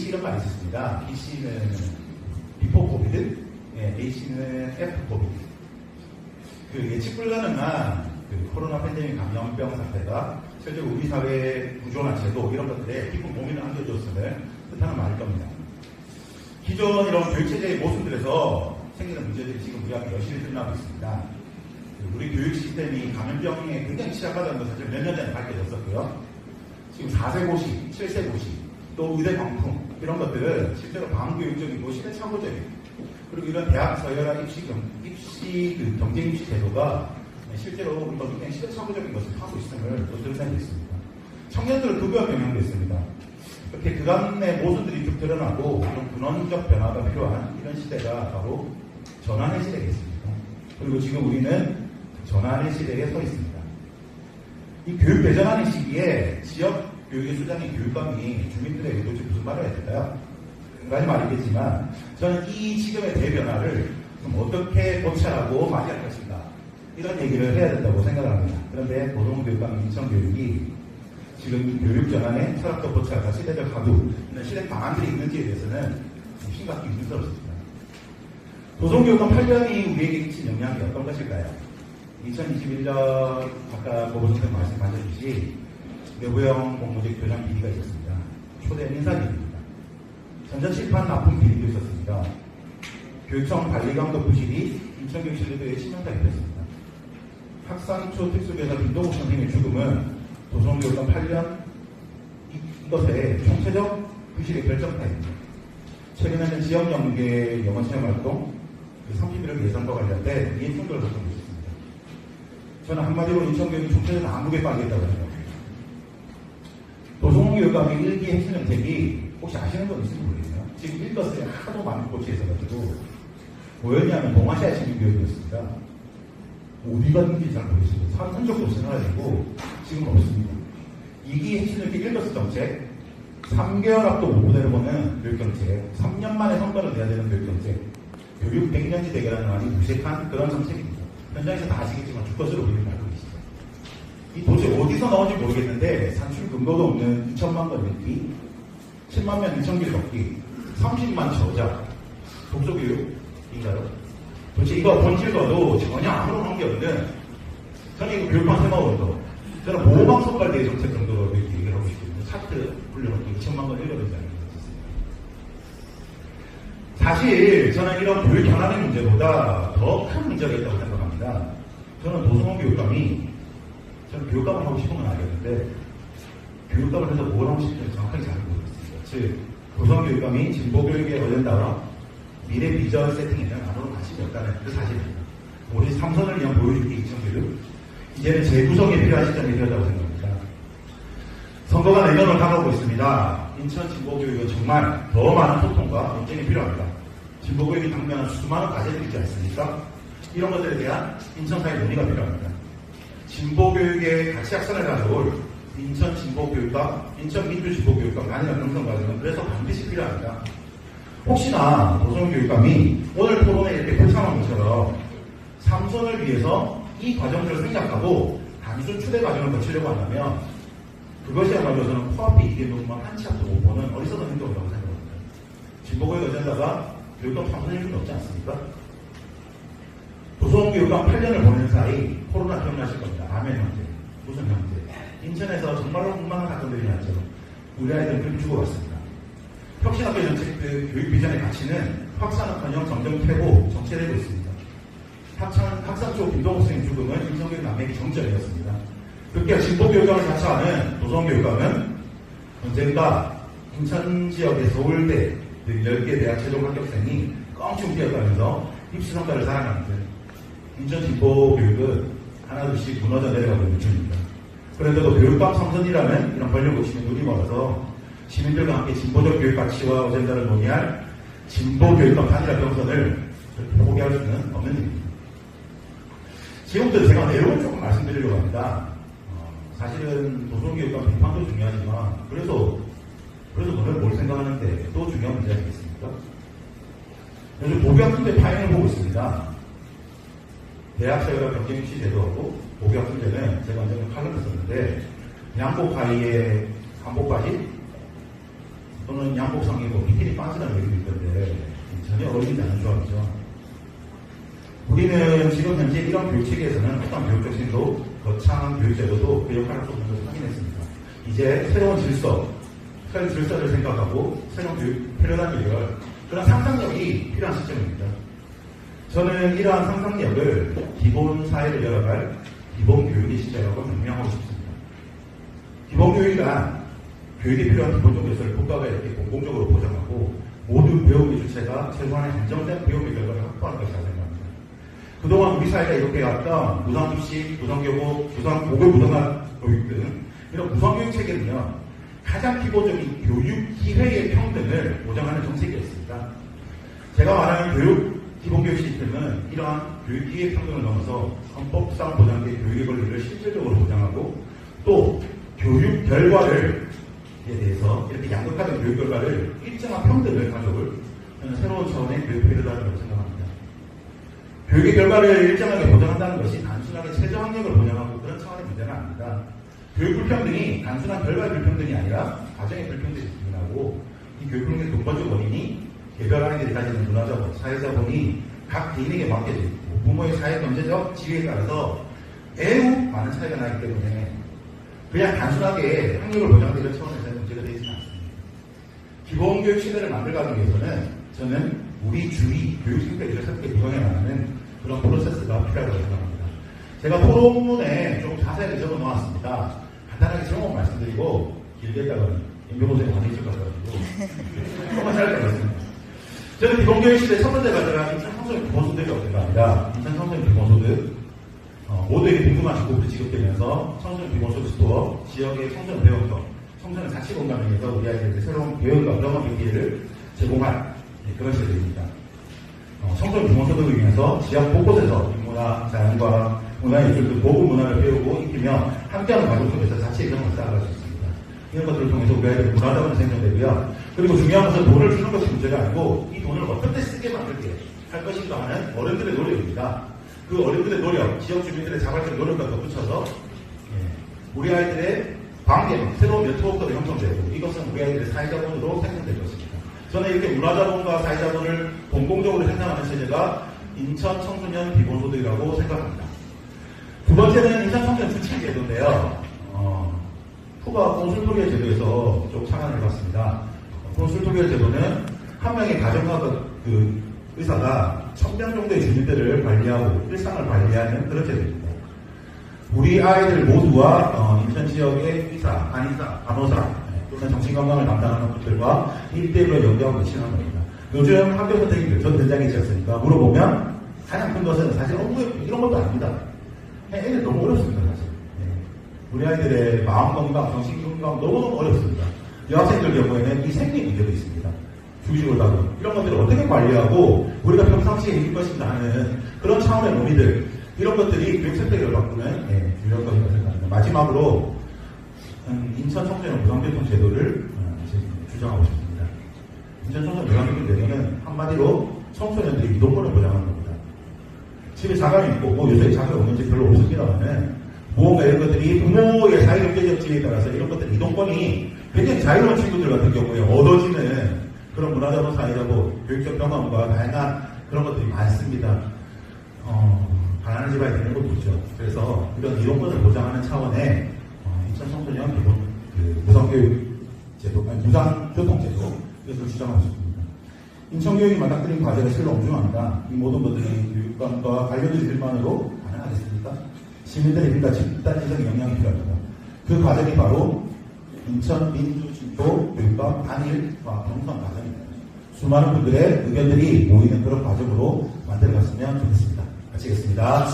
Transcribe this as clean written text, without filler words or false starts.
이런 말이 있었습니다. BC는 비포 코비드, H는 애프터 코비드. 그 예측 불가능한 그 코로나 팬데믹 감염병 사태가 실제로 우리 사회의 구조나 제도 이런 것들에 깊은 고민을 안겨줬음을 뜻하는 말일 겁니다. 기존 이런 교육체제의 모순들에서 생기는 문제들이 지금 우리 앞에 여실히 드러나고 있습니다. 우리 교육 시스템이 감염병에 굉장히 취약하다는 것은 사실 몇 년 전에 밝혀졌었고요. 지금 4세 고시, 7세 고시, 또 의대 광풍 이런 것들은 실제로 방교육적이고 시대착오적이고 그리고 이런 대학 서열화 입시 경쟁 입시 제도가 실제로 우리가 굉장히 시대착오적인 것을 하고 있음을 또 드러내고 있습니다. 청년들을 급여한 영향도 있습니다. 이렇게 그간의 모순들이 쭉 드러나고 이런 근원적 변화가 필요한 이런 시대가 바로 전환의 시대겠습니다. 그리고 지금 우리는 전환의 시대에 서 있습니다. 이 교육 대전하는 시기에 지역 교육의 수장인 교육감이 주민들에게 도대체 무슨 말을 해야 될까요? 여러 가지 말이겠지만 저는 이 지금의 대변화를 좀 어떻게 고찰하고 맞이할 것인가 이런 얘기를 해야 된다고 생각을 합니다. 그런데 고등교육감 인천교육이 지금 이 교육 전환의 철학적 고찰과 시대적 가구 이런 실행 방안들이 있는지에 대해서는 좀 심각히 의문스럽습니다. 고등교육감 8년이 우리에게 끼친 영향이 어떤 것일까요? 2021년 아까 고보선생 말씀하셨듯이 내부형 공무직 교장 비리가 있었습니다. 초대한 인사비리입니다. 전자칠판 납품 비리도 있었습니다. 교육청 관리감독 부실이 인천교육실내도에 치명타 입혔습니다. 학상초 특수교사 김동욱 선생님의 죽음은 도성교육감 8년 이것의 총체적 부실의 결정타입니다. 최근에는 지역연계 영어체험활동 30일을 예산과 관련된 이해 충돌을 겪고 있습니다. 저는 한마디로 인천교육이 총체적 암흑에 빠지겠다고 생각합니다. 도성홍 교육감의 일기 핵심 정책이 혹시 아시는 분 있으면 모르겠네요. 지금 읽었어요. 하도 많은 곳이 있어가지고 뭐였냐면 동아시아 시민교육이었습니다. 어디 갔는지 잘 모르겠어요. 산 적도 없어가지고 지금 없습니다. 이기 핵심 정책 읽었을 정책 3개월 앞도 못 내려보는 교육정책 3년 만에 성과를 내야 되는 교육정책 교육 100년지 대결하는 아주 무색한 그런 정책입니다. 현장에서 다 아시겠지만 주것으로 우리를 알고 계시죠. 이 도대체 어디서 나온지 모르겠는데 산출 근거도 없는 2천만 건 읽기 10만 명 2,000길 걷기 30만 저자 독서교육인가요? 도대체 이거 본질과도 전혀 아무런 관계없는 저는 이거 교육방 생각으로도 저는 보호망 속발대의 정책 정도로 이렇게 얘기를 하고 싶거든요. 차트 불려놓고 2천만 건 읽어보지 않는 것 같습니다. 사실 저는 이런 교육 현안의 문제보다 더 큰 문제가 있다고 생각합니다. 저는 도성원 교육감이 저는 교육감을 하고 싶은 건 알겠는데 교육감을 해서 뭘 하고 싶은지 정확하게 잘 모르겠습니다. 즉 도성원 교육감이 진보교육의 어젠다와 미래 비전 세팅에는 아무런 관심이 없다는 그 사실입니다. 우리 삼선을 위한 보여주기 인천교육 이제는 재구성이 필요한 시점이 되었다고 생각합니다. 선거가 내년을 다가오고 있습니다. 인천 진보교육은 정말 더 많은 소통과 논쟁이 필요합니다. 진보교육이 당면한 수많은 과제들이 있지 않습니까? 이런 것들에 대한 인천사회 논의가 필요합니다. 진보교육의 가치 확산을 가져올 인천 진보교육과 인천 민주진보교육과 단일화 형성 과정은 그래서 반드시 필요합니다. 혹시나 도성 교육감이 오늘 토론에 이렇게 표창한 것처럼 삼선을 위해서 이 과정들을 생략하고 단순 추대 과정을 거치려고 한다면 그것이야말로 저는 코앞에 이게 너무만 한치 앞도 못 보는 어리석은 행동이라고 생각합니다. 진보교육 어젠다가 교육감 삼선일 수는 없지 않습니까? 도성교육감 8년을 보낸 사이 코로나 기억나실 겁니다. 아멘 형제, 무슨 형제. 인천에서 정말로 흥망한 사건들이 났죠. 우리 아이들은 그렇게 죽어갔습니다. 혁신학교 정책 그 교육 비전의 가치는 확산학헌형 점점 퇴보, 정체되고 있습니다. 학산초 김동욱 선생님 죽음은 인천교육 난맥이 정점이었습니다. 그렇게 진보교육감을 자처하는 도성교육감은 언젠가 인천 지역의 서울대 10개 대학 최종 합격생이 껑충 뛰어가면서 입시성과를 자랑하는데 인천 진보교육은 하나둘씩 무너져 내려가고 있는 중입니다. 그런데도 교육감 삼선이라는 이런 권력 의식에 눈이 멀어서 시민들과 함께 진보적 교육 가치와 어젠다를 논의할 진보교육감 단일화 경선을 포기할 수는 없는 일입니다. 지금부터 제가 내용을 조금 말씀드리려고 합니다. 사실은 도성교육감 비판도 중요하지만 그래서 너는 뭘 생각하는데 또 중요한 문제 아니겠습니까? 요즘 보교학순제 파행을 보고 있습니다. 대학생과 경쟁입시 제도하고 보교학순제는 제가 언젠가 칼럼을 썼는데 양복 가이에 한복까지 또는 양복상이고 비키니 반스라는 얘기도 있던데 전혀 어울리지 않는 조합이죠. 우리는 지금 현재 이런 교육체계에서는 어떤 교육 정신도 거창한 교육제도도 그 역할을 할 수 없는 것을 확인했습니다. 이제 새로운 질서를 생각하고 새로운 교육 필요한 교육을 그런 상상력이 필요한 시점입니다. 저는 이러한 상상력을 기본 사회를 열어갈 기본 교육의 시작이라고 명명하고 싶습니다. 기본 교육이란 교육이 필요한 기본적 요소를 국가가 이렇게 공공적으로 보장하고 모든 배움의 주체가 최소한의 안정된 배움의 결과를 확보하는 것이라고 생각합니다. 그동안 우리 사회가 이렇게 갔던 무상급식, 무상교복, 고급 무상학 교육 등 이런 무상교육 체계는요, 가장 기본적인 교육 기회의 평등을 보장하는 정책이었습니다. 제가 말하는 기본교육 시스템은 이러한 교육 기회 평등을 넘어서 헌법상 보장된 교육의 권리를 실질적으로 보장하고 또 교육 결과에 대해서 이렇게 양극화된 교육 결과를 일정한 평등을 가져올 새로운 차원의 교육 필요하다고 생각합니다. 교육의 결과를 일정하게 보장한다는 것이 단순하게 최저 학력을 보장하고 그런 차원의 문제는 아닙니다. 교육 불평등이 단순한 결과의 불평등이 아니라 가정의 불평등이 불평하고 이 교육 불평등의 근본적 원인이 개별 아이들이 가지는 문화자본, 사회자본이 각 개인에게 맡겨져 있고 부모의 사회 경제적 지위에 따라서 매우 많은 차이가 나기 때문에 그냥 단순하게 학력을 보장하는 이런 차원에서는 문제가 되지는 않습니다. 기본교육 시대를 만들어가기 위해서는 저는 우리 주위 교육 생태계를 새롭게 구성해 나가는 그런 프로세스가 필요하다고 생각합니다. 제가 토론문에 좀 자세하게 적어 놓았습니다. 간단하게 제목 말씀드리고 길게 했다가는 임병호선이 많이 있을 것 같아가지고 조금만 짧게 하겠습니다. 저는 기본교육 시대 첫 번째 과제가 인천 청소년 기본소득이라고 생각합니다. 인천 청소년 기본소득 모두에게 궁금한 직업들이 지급되면서 청소년 기본소득 스토어, 지역의 청소년 배움터, 청소년 자치 공간을 위해서 우리 아이들에게 새로운 교육과 경험의 기회를 제공할 그런 시대입니다. 청소년 기본소득을 위해서 지역 곳곳에서 인문화, 자연과 문화예술 등 고급 문화를 배우고 익히며 함께하는 과정 속에서 자치의 경험을 쌓아갈 수 있습니다. 이런 것들을 통해서 우리 아이들의 문화자본이 생성되고요. 그리고 중요한 것은 돈을 주는 것이 문제가 아니고 이 돈을 어떤 데 쓰게 만들게 할 것인가 하는 어른들의 노력입니다. 그 어른들의 노력, 지역 주민들의 자발적 노력과 덧붙여서 우리 아이들의 관계는 새로운 네트워크가 형성되고 이것은 우리 아이들의 사회자본으로 생성될 것입니다. 저는 이렇게 문화자본과 사회자본을 공공적으로 생산하는 체제가 인천 청소년 기본소득이라고 생각합니다. 두 번째는 인천 청소년 주치 제도인데요. 후가 콘술토리얼 제도에서 좀 착안을 해봤습니다. 콘술토리얼 제도는 한 명의 가정과 의사가 1000명 정도의 주민들을 관리하고 일상을 관리하는 그런 제도입니다. 우리 아이들 모두와 인천 지역의 의사, 한의사, 간호사 또는 정신건강을 담당하는 분들과 1대1로 연계하고 배치하는 겁니다. 요즘 학교 선생님들, 전 대장이지 않습니까? 물어보면 가장 큰 것은 사실 이런 것도 아닙니다. 애들 너무 어렵습니다, 사실. 우리 아이들의 마음 건강, 정신 건강 너무너무 어렵습니다. 여학생들 경우에는 이 생리 문제도 있습니다. 주식을 다루고 이런 것들을 어떻게 관리하고 우리가 평상시에 이길 것인가 하는 그런 차원의 논의들 이런 것들이 교육 선택을 바꾸는 유력 것이라고 생각합니다. 마지막으로 인천 청소년 무상교통 제도를 주장하고 싶습니다. 인천 청소년 무상교통 제도는 한마디로 청소년들이 이동권을 보장하는 겁니다. 집에 자가이 있고 요새 자가가 없는지 별로 없습니다만은 무언가 이런 것들이 부모의 사회경제적 지위에 따라서 이런 것들 이동권이 굉장히 자유로운 친구들 같은 경우에 얻어지는 그런 문화자본, 사회자본, 교육적 경험과 다양한 그런 것들이 많습니다. 가난한 집안이 되는 것도 있죠. 그래서 이런 이동권을 보장하는 차원의 인천 청소년 기본 무상교육 제도, 무상교통제도 이것을 주장하고 싶습니다. 인천교육이 맞닥뜨린 과제가 실로 엄중합니다. 이 모든 것들이 교육감과 관련된 일만으로 가능하겠습니까? 시민들의 힘과 집단지적 역량이 필요합니다. 그 과정이 바로 인천 민주진보 교육과 단일과 경선 과정입니다. 수많은 분들의 의견들이 모이는 그런 과정으로 만들어갔으면 좋겠습니다. 마치겠습니다.